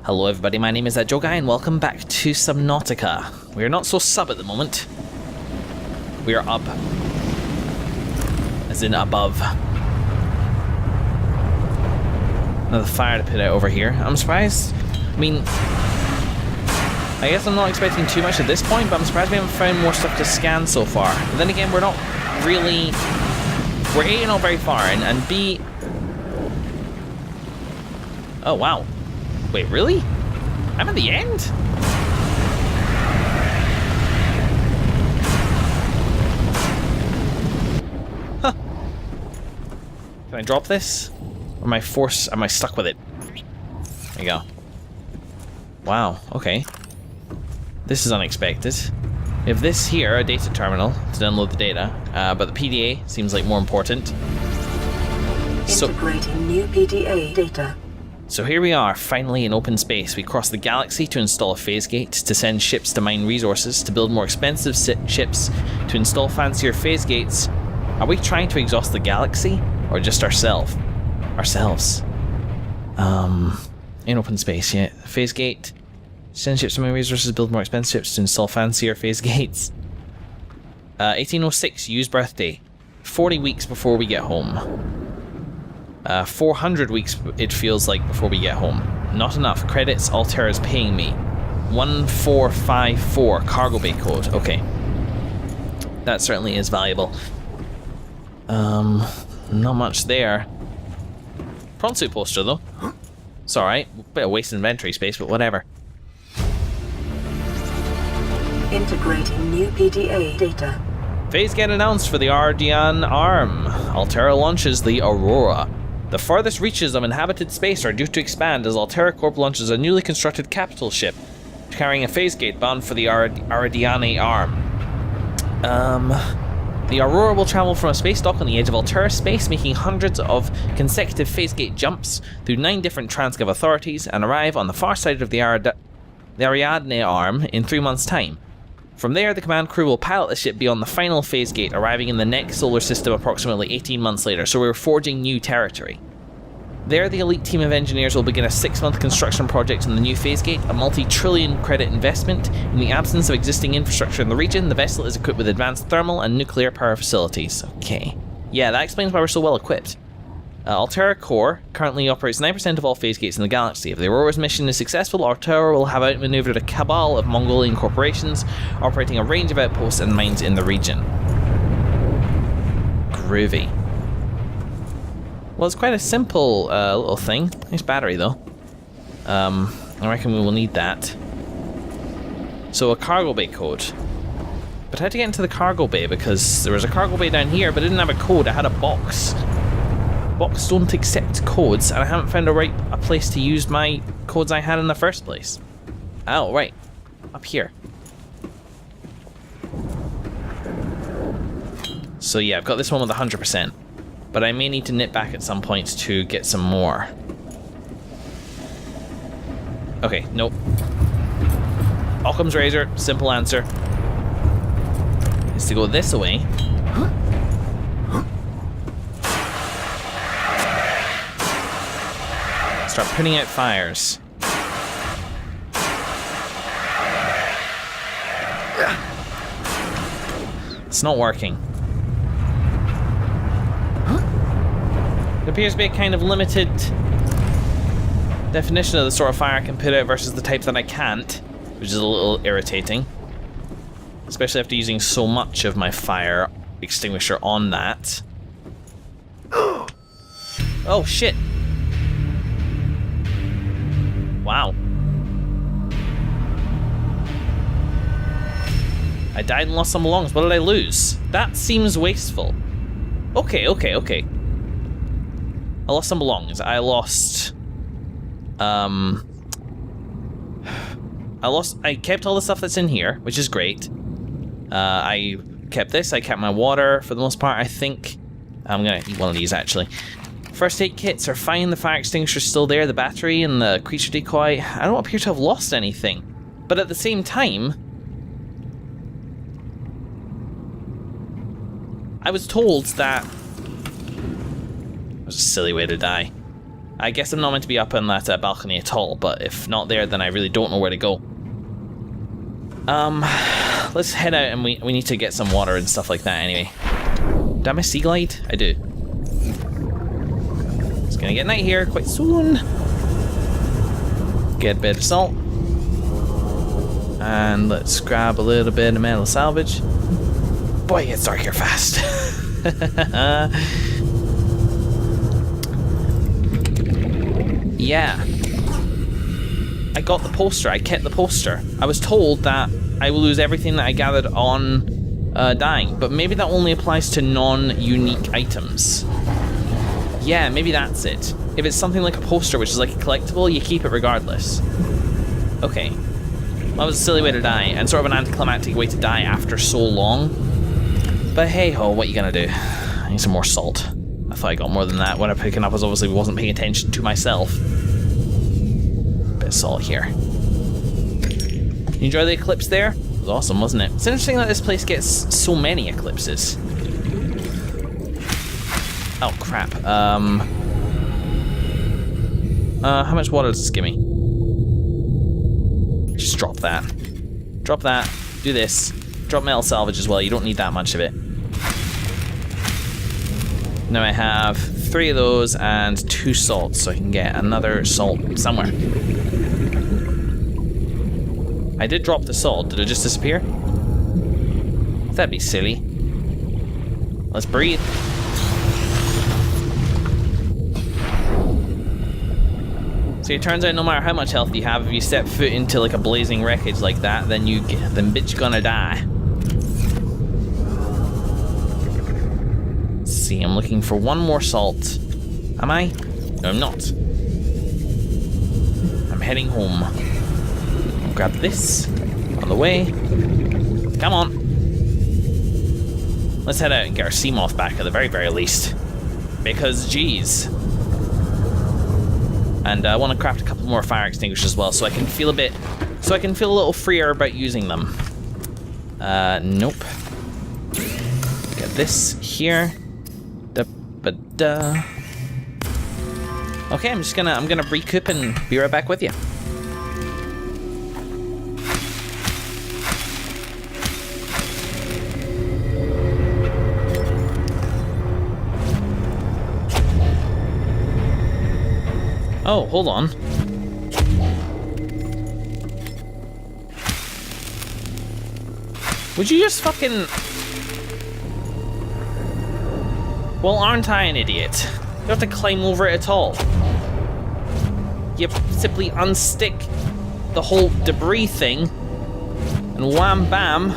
Hello everybody, my name is Joe Guy and welcome back to Subnautica. We are not so sub at the moment. We are up. As in above. Another fire to put out over here. I'm surprised. I mean, I guess I'm not expecting too much at this point, but I'm surprised we haven't found more stuff to scan so far. But then again, we're not really... We're A, not very far, and B... Oh, wow. Wait, really? I'm at the end? Huh. Can I drop this? Or am I stuck with it? There you go. Wow, okay. This is unexpected. We have this here, a data terminal, to download the data, but the PDA seems like more important. Integrating new PDA data. So here we are, finally in open space. We cross the galaxy to install a phase gate, to send ships to mine resources, to build more expensive ships, to install fancier phase gates. Are we trying to exhaust the galaxy? Or just ourselves? In open space, yeah. Phase gate. Send ships to mine resources, build more expensive ships, to install fancier phase gates. 1806, Yu's birthday. 40 weeks before we get home. 400 weeks, it feels like, before we get home. Not enough. Credits Altera is paying me. 1454, cargo bay code. Okay. That certainly is valuable. Not much there. Prawn suit poster, though. It's alright. Bit of waste inventory space, but whatever. Integrating new PDA data. Phase gate announced for the Ardian Arm. Altera launches the Aurora. The farthest reaches of inhabited space are due to expand as Altera Corp launches a newly constructed capital ship carrying a phase gate bound for the Ardian Arm. The Aurora will travel from a space dock on the edge of Altera space, making hundreds of consecutive phase gate jumps through 9 different Transgov authorities and arrive on the far side of the Ariadne Arm in 3 months' time. From there, the command crew will pilot the ship beyond the final phase gate, arriving in the next solar system approximately 18 months later, so we're forging new territory. There, the elite team of engineers will begin a 6-month construction project on the new phase gate, a multi-trillion credit investment. In the absence of existing infrastructure in the region, the vessel is equipped with advanced thermal and nuclear power facilities. Okay. Yeah, that explains why we're so well equipped. Altera Core currently operates 9% of all phase gates in the galaxy. If the Aurora's mission is successful, Altera will have outmaneuvered a cabal of Mongolian corporations, operating a range of outposts and mines in the region. Groovy. Well, it's quite a simple little thing. Nice battery, though. I reckon we will need that. So, a cargo bay code. But how to get into the cargo bay? Because there was a cargo bay down here, but it didn't have a code. I had a box. Box don't accept codes, and I haven't found a place to use my codes I had in the first place. Oh, right. Up here. So yeah, I've got this one with 100%. But I may need to nip back at some point to get some more. Okay, nope. Occam's razor, simple answer. Is to go this way. Start putting out fires. It's not working. It appears to be a kind of limited definition of the sort of fire I can put out versus the type that I can't, which is a little irritating. Especially after using so much of my fire extinguisher on that. Oh shit! Wow. I died and lost some lungs. What did I lose? That seems wasteful. Okay. I lost some belongings. I kept all the stuff that's in here, which is great. I kept this. I kept my water for the most part. I think I'm gonna eat one of these actually. First aid kits are fine, the fire extinguisher's still there, the battery and the creature decoy. I don't appear to have lost anything. But at the same time, I was told that... That was a silly way to die. I guess I'm not meant to be up on that balcony at all, but if not there, then I really don't know where to go. Let's head out, and we need to get some water and stuff like that anyway. Do I have my sea glide? I do. It's gonna get night here quite soon. Get a bit of salt. And let's grab a little bit of metal salvage. Boy, it gets dark here fast. Yeah. I got the poster. I kept the poster. I was told that I will lose everything that I gathered on dying, but maybe that only applies to non-unique items. Yeah, maybe that's it. If it's something like a poster, which is like a collectible, you keep it regardless. Okay. That was a silly way to die, and sort of an anticlimactic way to die after so long. But hey ho, what you gonna do? I need some more salt. I thought I got more than that. What I'm picking up was obviously wasn't paying attention to myself. Bit of salt here. You enjoy the eclipse there? It was awesome, wasn't it? It's interesting that this place gets so many eclipses. Oh crap. How much water does this give me? Just drop that. Drop that. Do this. Drop metal salvage as well. You don't need that much of it. Now I have 3 of those and 2 salts, so I can get another salt somewhere. I did drop the salt. Did it just disappear? That'd be silly. Let's breathe. So it turns out no matter how much health you have, if you step foot into like a blazing wreckage like that, then bitch gonna die. Let's see, I'm looking for one more salt. Am I? No, I'm not. I'm heading home. I'll grab this on the way. Come on. Let's head out and get our sea moth back at the very, very least. Because, geez. And I want to craft a couple more fire extinguishers as well, so I can feel a little freer about using them. Nope. Get this here. Da-ba-da. Okay, I'm gonna recoup and be right back with you. Oh, hold on. Would you just fucking... Well, aren't I an idiot? You don't have to climb over it at all. You simply unstick the whole debris thing, and wham bam,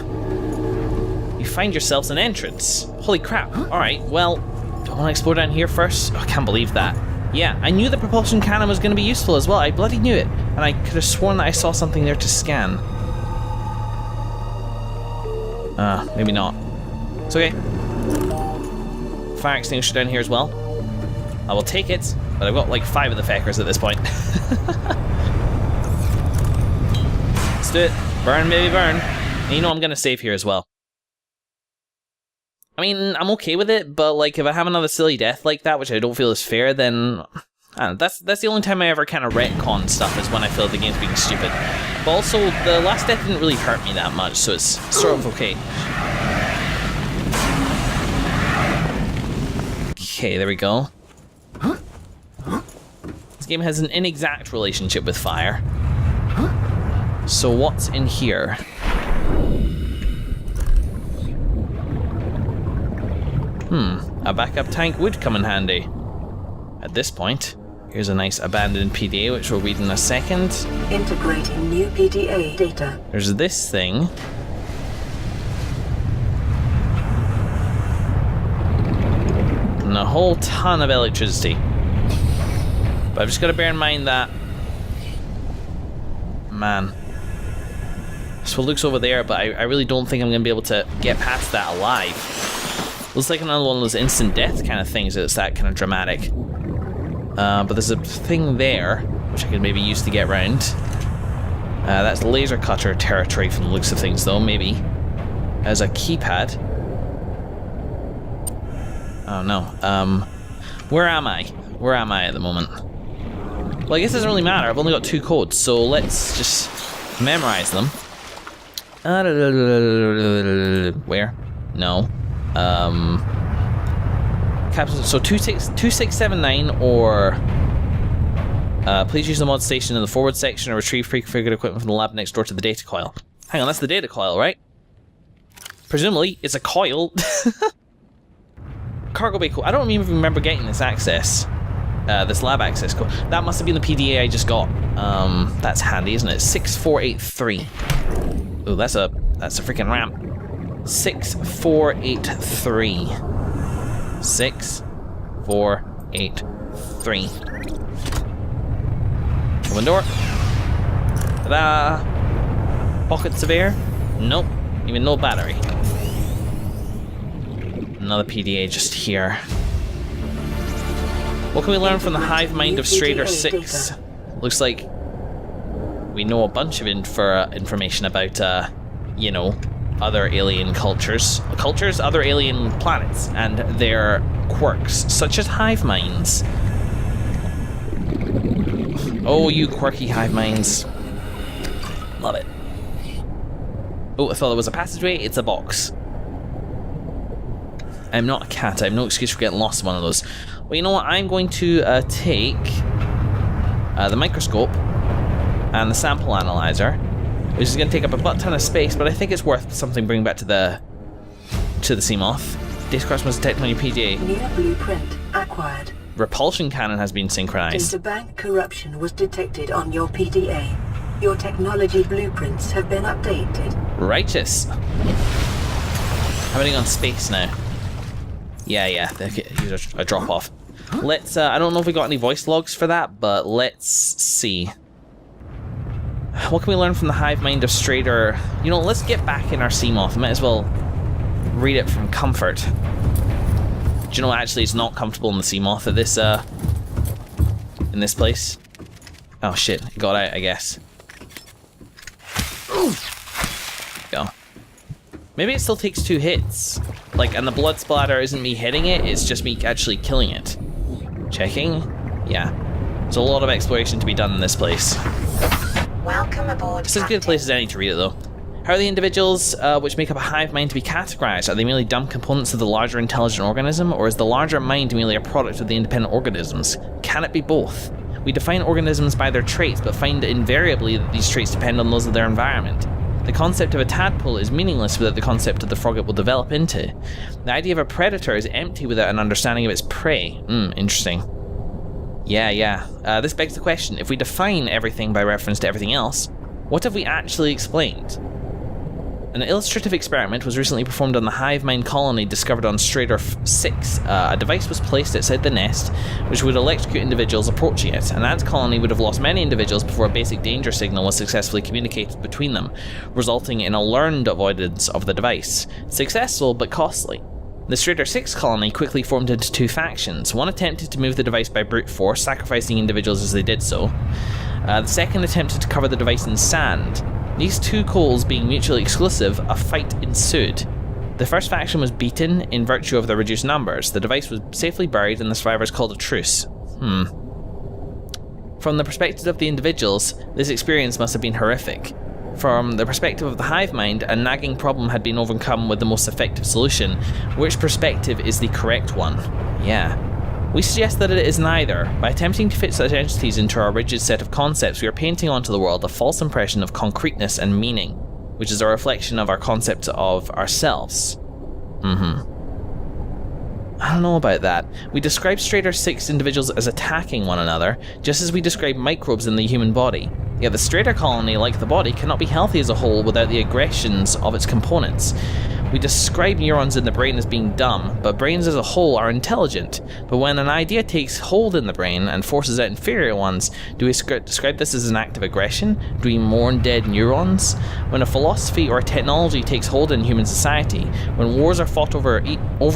you find yourselves an entrance. Holy crap. Alright, well, do I want to explore down here first? Oh, I can't believe that. Yeah, I knew the propulsion cannon was going to be useful as well. I bloody knew it. And I could have sworn that I saw something there to scan. Maybe not. It's okay. Fire extinguisher down here as well. I will take it, but I've got like 5 of the feckers at this point. Let's do it. Burn, baby, burn. And you know I'm going to save here as well. I mean, I'm okay with it, but like if I have another silly death like that, which I don't feel is fair, then I don't know, that's the only time I ever kind of retcon stuff is when I feel the game's being stupid. But also, the last death didn't really hurt me that much, so it's sort of okay. Okay, there we go. This game has an inexact relationship with fire. So what's in here? A backup tank would come in handy. At this point, here's a nice abandoned PDA, which we'll read in a second. Integrating new PDA data. There's this thing. And a whole ton of electricity. But I've just got to bear in mind that... Man. So it looks over there, but I really don't think I'm going to be able to get past that alive. Looks like another one of those instant death kind of things that's that kind of dramatic. But there's a thing there, which I could maybe use to get around. That's laser cutter territory from the looks of things though, maybe. As a keypad. Oh no. Where am I? Where am I at the moment? Well, I guess it doesn't really matter. I've only got 2 codes, so let's just memorize them. Where? No. Capsule. So 2679 or please use the mod station in the forward section or retrieve pre-configured equipment from the lab next door to the data coil. Hang on, that's the data coil, right? Presumably, it's a coil. Cargo bay code. I don't even remember getting this access. This lab access code. That must have been the PDA I just got. That's handy, isn't it? 6483. Ooh, that's a freaking ramp. 6483. 6483. Open door. Ta-da! Pockets of air? Nope. Even no battery. Another PDA just here. What can we learn from the hive mind of Strader 6? Looks like we know a bunch of information about, you know, other alien cultures. Other alien planets, and their quirks, such as hive minds. Oh, you quirky hive minds. Love it. Oh, I thought there was a passageway. It's a box. I'm not a cat. I have no excuse for getting lost in one of those. Well, you know what? I'm going to take the microscope and the sample analyzer, which is going to take up a butt ton of space, but I think it's worth something bringing back to the Seamoth. Data crash was detected on your PDA. New blueprint acquired. Repulsion cannon has been synchronized. Interbank corruption was detected on your PDA. Your technology blueprints have been updated. Righteous. Everything on space now. Yeah, use a drop off. Let's, I don't know if we got any voice logs for that, but let's see. What can we learn from the hive mind of Strader? You know, let's get back in our Seamoth. Might as well read it from comfort. Do you know, actually, it's not comfortable in the Seamoth at this, in this place. Oh shit, it got out, I guess. Go. Maybe it still takes 2 hits. Like, and the blood splatter isn't me hitting it, it's just me actually killing it. Checking? Yeah. There's a lot of exploration to be done in this place. Welcome aboard. It's as good a place as any to read it, though. How are the individuals which make up a hive mind to be categorized? Are they merely dumb components of the larger intelligent organism, or is the larger mind merely a product of the independent organisms? Can it be both? We define organisms by their traits, but find invariably that these traits depend on those of their environment. The concept of a tadpole is meaningless without the concept of the frog it will develop into. The idea of a predator is empty without an understanding of its prey. Interesting. Yeah. This begs the question, if we define everything by reference to everything else, what have we actually explained? An illustrative experiment was recently performed on the hive mind colony discovered on Strader 6. A device was placed outside the nest which would electrocute individuals approaching it. An ant colony would have lost many individuals before a basic danger signal was successfully communicated between them, resulting in a learned avoidance of the device. Successful, but costly. The Strader 6 colony quickly formed into 2 factions. One attempted to move the device by brute force, sacrificing individuals as they did so. The second attempted to cover the device in sand. These 2 goals being mutually exclusive, a fight ensued. The first faction was beaten in virtue of the reduced numbers. The device was safely buried and the survivors called a truce. From the perspective of the individuals, this experience must have been horrific. From the perspective of the hive mind, a nagging problem had been overcome with the most effective solution. Which perspective is the correct one? Yeah. We suggest that it is neither. By attempting to fit such entities into our rigid set of concepts, we are painting onto the world a false impression of concreteness and meaning, which is a reflection of our concept of ourselves. I don't know about that. We describe Strader 6 individuals as attacking one another, just as we describe microbes in the human body. Yet the Strader colony, like the body, cannot be healthy as a whole without the aggressions of its components. We describe neurons in the brain as being dumb, but brains as a whole are intelligent. But when an idea takes hold in the brain and forces out inferior ones, do we describe this as an act of aggression? Do we mourn dead neurons? When a philosophy or a technology takes hold in human society, when wars are fought over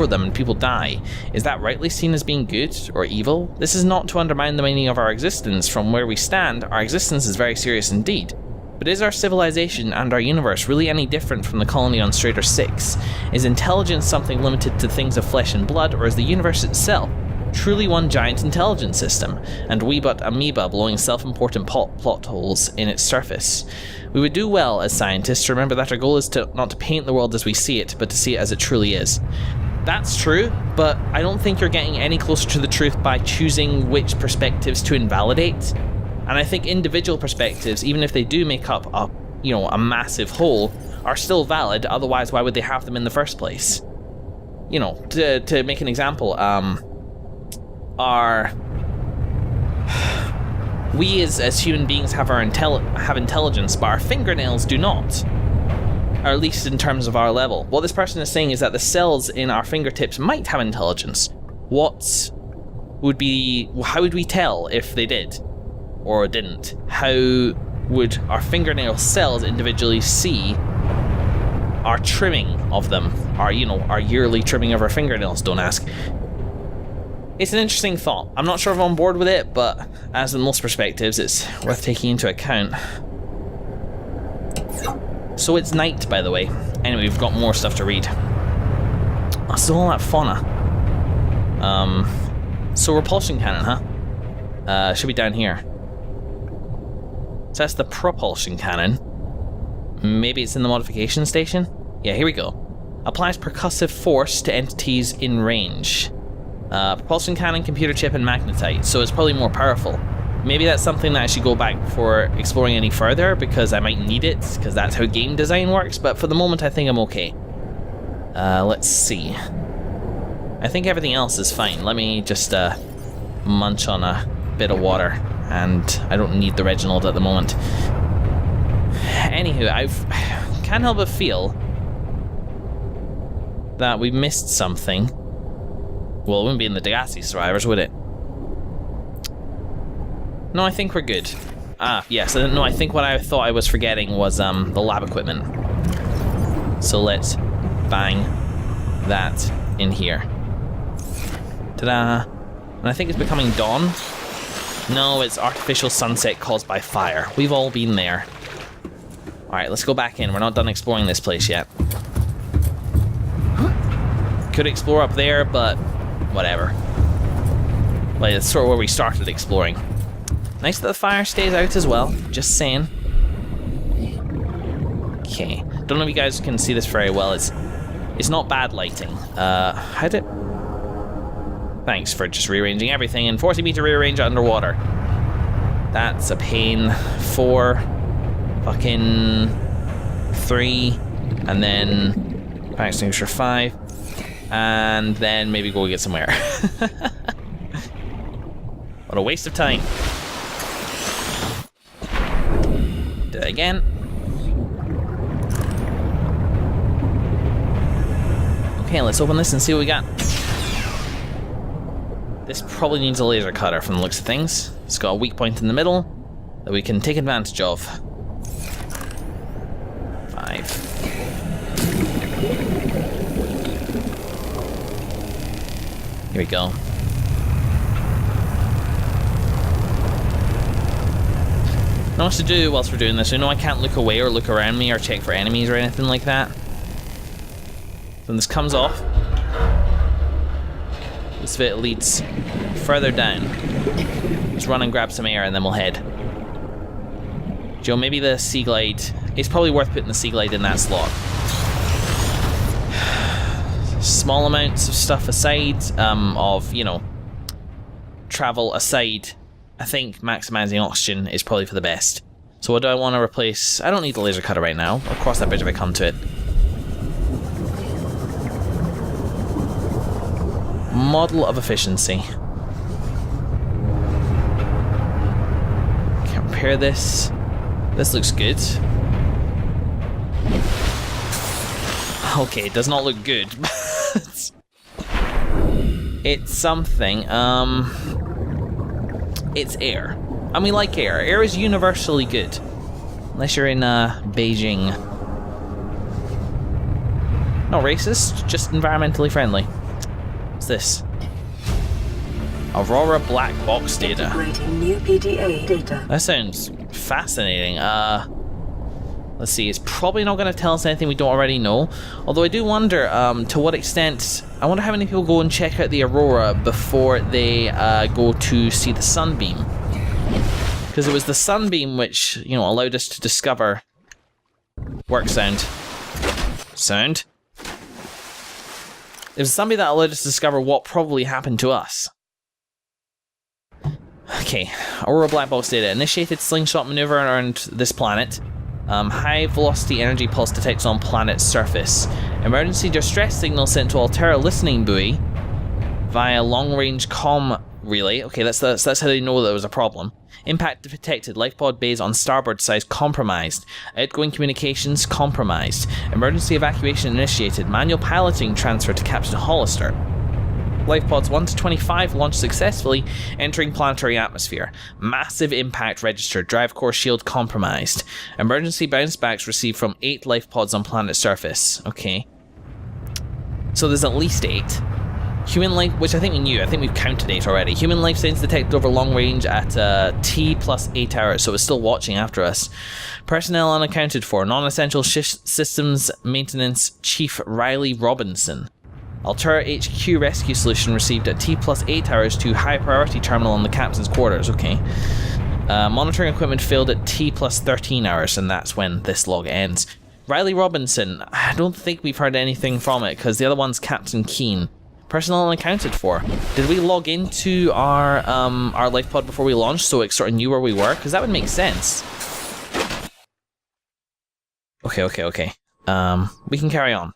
them and people die, is that rightly seen as being good or evil? This is not to undermine the meaning of our existence. From where we stand, our existence is very serious indeed. But is our civilization and our universe really any different from the colony on Strader 6? Is intelligence something limited to things of flesh and blood, or is the universe itself truly one giant intelligence system, and we but amoeba blowing self-important plot holes in its surface. We would do well as scientists to remember that our goal is not to paint the world as we see it, but to see it as it truly is. That's true, but I don't think you're getting any closer to the truth by choosing which perspectives to invalidate. And I think individual perspectives, even if they do make up a massive whole, are still valid. Otherwise, why would they have them in the first place? You know, to make an example, we as human beings have have intelligence, but our fingernails do not. Or at least in terms of our level. What this person is saying is that the cells in our fingertips might have intelligence. How would we tell if they did? Or didn't? How would our fingernail cells individually see our trimming of them? Our yearly trimming of our fingernails, don't ask. It's an interesting thought. I'm not sure if I'm on board with it, but as in most perspectives, it's worth taking into account. So it's night, by the way. Anyway, we've got more stuff to read. Oh, so all that fauna. So repulsion cannon, huh? Should be down here. So that's the propulsion cannon. Maybe it's in the modification station? Yeah, here we go. Applies percussive force to entities in range. Propulsion cannon, computer chip, and magnetite, so it's probably more powerful. Maybe that's something that I should go back before exploring any further, because I might need it, because that's how game design works, but for the moment I think I'm okay. Let's see. I think everything else is fine. Let me just munch on a bit of water, and I don't need the Reginald at the moment. Anywho, I can't help but feel that we missed something. Well, it wouldn't be in the Degassi survivors, would it? No, I think we're good. Ah, yes. No, I think what I thought I was forgetting was the lab equipment. So let's bang that in here. Ta-da! And I think it's becoming dawn. No, it's artificial sunset caused by fire. We've all been there. Alright, let's go back in. We're not done exploring this place yet. Could explore up there, but whatever. Like, it's sort of where we started exploring. Nice that the fire stays out as well. Just saying. Okay. Don't know if you guys can see this very well. It's not bad lighting. Thanks for just rearranging everything and forcing me to rearrange it underwater. That's a pain. 4, fucking 3, and then fire extinguisher 5, and then maybe go get some air. What a waste of time. Do that again. Okay, let's open this and see what we got. This probably needs a laser cutter from the looks of things. It's got a weak point in the middle that we can take advantage of. 5. Here we go. Not much to do whilst we're doing this. I know I can't look away or look around me or check for enemies or anything like that. When this comes off, this bit leads further down. Just run and grab some air and then we'll head. Joe, maybe the Sea Glide. It's probably worth putting the Sea Glide in that slot. Small amounts of stuff aside, travel aside, I think maximizing oxygen is probably for the best. So what do I want to replace? I don't need the laser cutter right now. I'll cross that bridge if I come to it. Model of efficiency. Compare this. This looks good. Okay, it does not look good, but it's something. It's air. And we like air. Air is universally good. Unless you're in Beijing. Not racist, just environmentally friendly. What's this? Aurora black box data. Integrating new PDA data. That sounds fascinating. Let's see, it's probably not going to tell us anything we don't already know. Although I do wonder to what extent... I wonder how many people go and check out the aurora before they go to see the sunbeam. Because it was the sunbeam which, you know, allowed us to discover... Work sound. Sound. It was somebody that allowed us to discover what probably happened to us. Okay, Aurora Black Box data. Initiated slingshot maneuver around this planet. High velocity energy pulse detected on planet's surface. Emergency distress signal sent to Altera listening buoy via long range comm relay. Okay, that's how they know there was a problem. Impact detected. Lifepod bays on starboard side compromised. Outgoing communications compromised. Emergency evacuation initiated. Manual piloting transferred to Captain Hollister. Lifepods 1 to 25 launched successfully, entering planetary atmosphere. Massive impact registered. Drive core shield compromised. Emergency bounce backs received from 8 lifepods on planet surface. Okay. So there's at least 8. Human life, which I think we knew. I think we've counted 8 already. Human life signs detected over long range at T plus 8 hours, so it's still watching after us. Personnel unaccounted for. Non-essential systems maintenance chief Riley Robinson. Altera HQ rescue solution received at T plus 8 hours to high priority terminal in the captain's quarters. Okay. Monitoring equipment failed at T plus 13 hours, and that's when this log ends. Riley Robinson, I don't think we've heard anything from it, because the other one's Captain Keen. Personnel unaccounted for. Did we log into our life pod before we launched so it sort of knew where we were? Because that would make sense. Okay. We can carry on.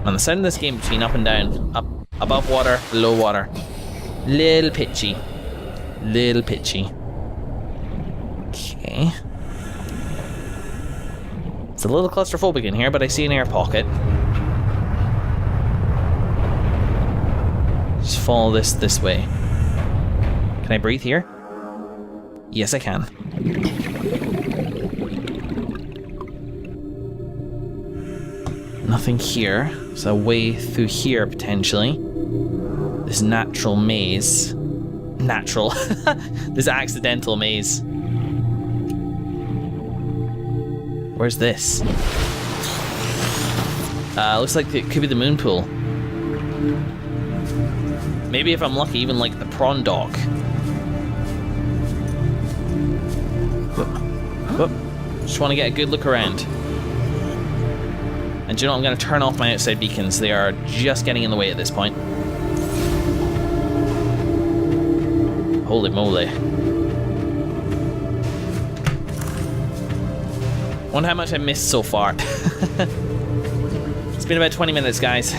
On the sound of this game between up and down, up, above water, below water, little pitchy. Okay. It's a little claustrophobic in here, but I see an air pocket. Just follow this way. Can I breathe here? Yes, I can. Nothing here. There's a way through here, potentially. This natural maze. Natural. This accidental maze. Where's this? Looks like it could be the moon pool. Maybe if I'm lucky, even like the prawn dock. Whoop. Just want to get a good look around. And do you know what? I'm going to turn off my outside beacons. They are just getting in the way at this point. Holy moly. Wonder how much I missed so far. It's been about 20 minutes, guys.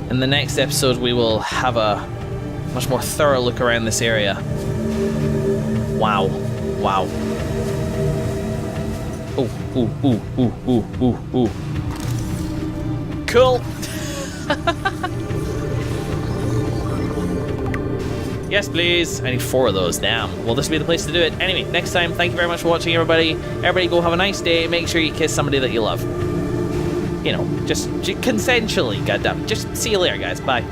In the next episode, we will have a much more thorough look around this area. Wow. Ooh. Cool. Yes, please. I need 4 of those. Damn. Well, this will be the place to do it. Anyway, next time, thank you very much for watching, everybody. Everybody go have a nice day. Make sure you kiss somebody that you love. You know, just consensually, goddamn. Just see you later, guys. Bye.